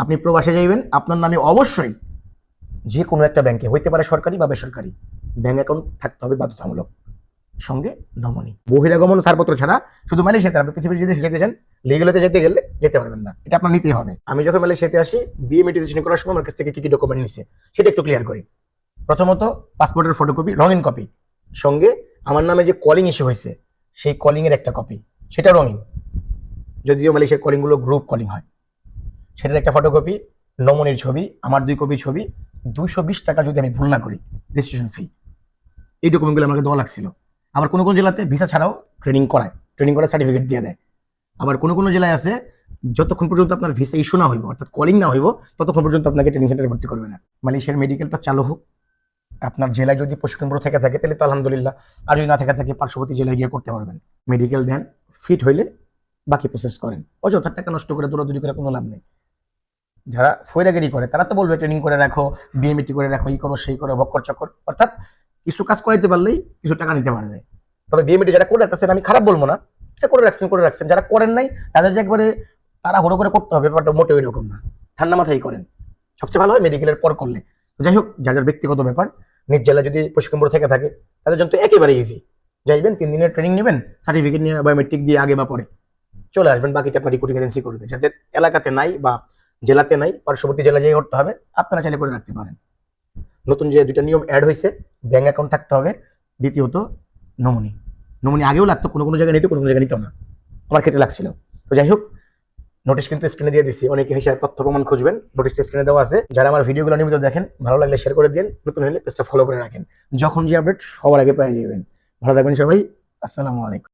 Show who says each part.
Speaker 1: আপনি প্রবাসে যাইবেন, আপনার নামে অবশ্যই যে কোনো একটা ব্যাংকে, হইতে পারে সরকারি বা বেসরকারি, ব্যাংক অ্যাকাউন্ট থাকতে হবে বাধ্যতামূলক, সঙ্গে নমনী। বহিরাগমন ছাড়পত্র ছাড়া শুধু মালয়েশিয়াতে, আপনি পৃথিবীর যদি যেতে চান লিগেলতে যেতে গেলে যেতে পারবেন না, এটা আপনার নিতেই হবে। আমি যখন মালয়েশিয়াতে আসি, বিএ মেডিটেশন করার সময় আমার কাছ থেকে কি কি ডকুমেন্ট নিছে সেটা একটু ক্লিয়ার করি। প্রথমত পাসপোর্টের ফটোকপি, রঙিন কপি, সঙ্গে আমার নামে যে কলিং ইস্যু হয়েছে সেই কলিং এর একটা কপি, সেটা রঙিন, যদিও মালয়েশিয়ার কলিং গুলো গ্রুপ কলিং হয়, সেটার একটা ফটোকপি, নমুনির ছবি, আমার 2 কপি ছবি, 220 টাকা যদি আমি ভুল না করি রেজিস্ট্রেশন ফি। এই ডকুমেন্টগুলো আমাকে দেওয়া লাগছিল। আবার কোনো কোনো জেলাতে ভিসা ছাড়াও ট্রেনিং করায়, ট্রেনিং করে সার্টিফিকেট দিয়ে দেয়। আবার কোনো কোনো জেলায় আছে যতক্ষণ পর্যন্ত আপনার ভিসা ইস্যু না হইব, অর্থাৎ কলিং না হইব, ততক্ষণ পর্যন্ত আপনাকে ট্রেনিং সেন্টারে ভর্তি করবে না। মালয়েশিয়ার মেডিকেলটা চালু হোক, আপনার জেলায় যদি প্রশিক্ষণ কেন্দ্র থেকে থাকে তাহলে তো আলহামদুলিল্লাহ, আর যদি না থেকে থাকে পার্শ্ববর্তী জেলায় গিয়ে করতে পারবেন। মেডিকেল দেন, ফিট হইলে বাকি প্রসেস করেন, অযথা টাকা নষ্ট করে দৌড়াদৌড়ি করে কোনো লাভ নেই। যারা ফয়রাগিরি করে তারা তো বলবে ট্রেনিং করে রাখো, বিএমইটি করে রাখো, এই করো সেই করো, ভক্কর চক্কর, অর্থাৎ কিছু কাজ করাইতে পারলেই কিছু টাকা নিতে পারবে। তবে বিএমইটি যারা করে রাখতেছেন আমি খারাপ বলবো না, করে রাখছেন, যারা করেন নাই তাদের যে একবারে তারা হড়ো করে করতে হবে ব্যাপারটা মোটেও এরকম না, ঠান্ডা মাথায় করেন, সবচেয়ে ভালো হয় মেডিকেলের পর করলে। যাই হোক, যার যার ব্যক্তিগত ব্যাপার, নিজ জেলায় যদি প্রশিক্ষণ থেকে থাকে তাদের জন্য তো একেবারে ইজি, যাইবেন 3 দিনের ট্রেনিং নেবেন, সার্টিফিকেট নিয়ে বায়োমেট্রিক দিয়ে আগে বা পরে চলে আসবেন, বাকিটা আপনার রিক্রুটিং এজেন্সি করবে। যাদের এলাকাতে নাই বা জেলাতে নাই, পার্শ্ববর্তী জেলা যেয়ে করতে হবে, আপনারা চাইলে করে রাখতে পারেন। নতুন যে 2টা নিয়ম অ্যাড হয়েছে, ব্যাংক অ্যাকাউন্ট থাকতে হবে, দ্বিতীয়ত নমুনি। নমুনি আগেও লাগতো, কোনো কোনো জায়গায় নিত, কোনো কোনো জায়গায় নিত না, আমার ক্ষেত্রে লাগছিল। তো যাই হোক, নোটিশ কিন্তু স্ক্রিনে দিয়ে দিচ্ছি, অনেকে হিসাবে তথ্য প্রমাণ খুঁজবেন, নোটিশটা স্ক্রিনে দেওয়া আছে। যারা আমার ভিডিওগুলো নিয়মিত দেখেন, ভালো লাগলে শেয়ার করে দিন, নতুন হলে পেজটা ফলো করে রাখেন, যখন যে আপডেট সবার আগে পেয়ে যাবেন। ভালো থাকবেন সবাই, আসসালামু আলাইকুম।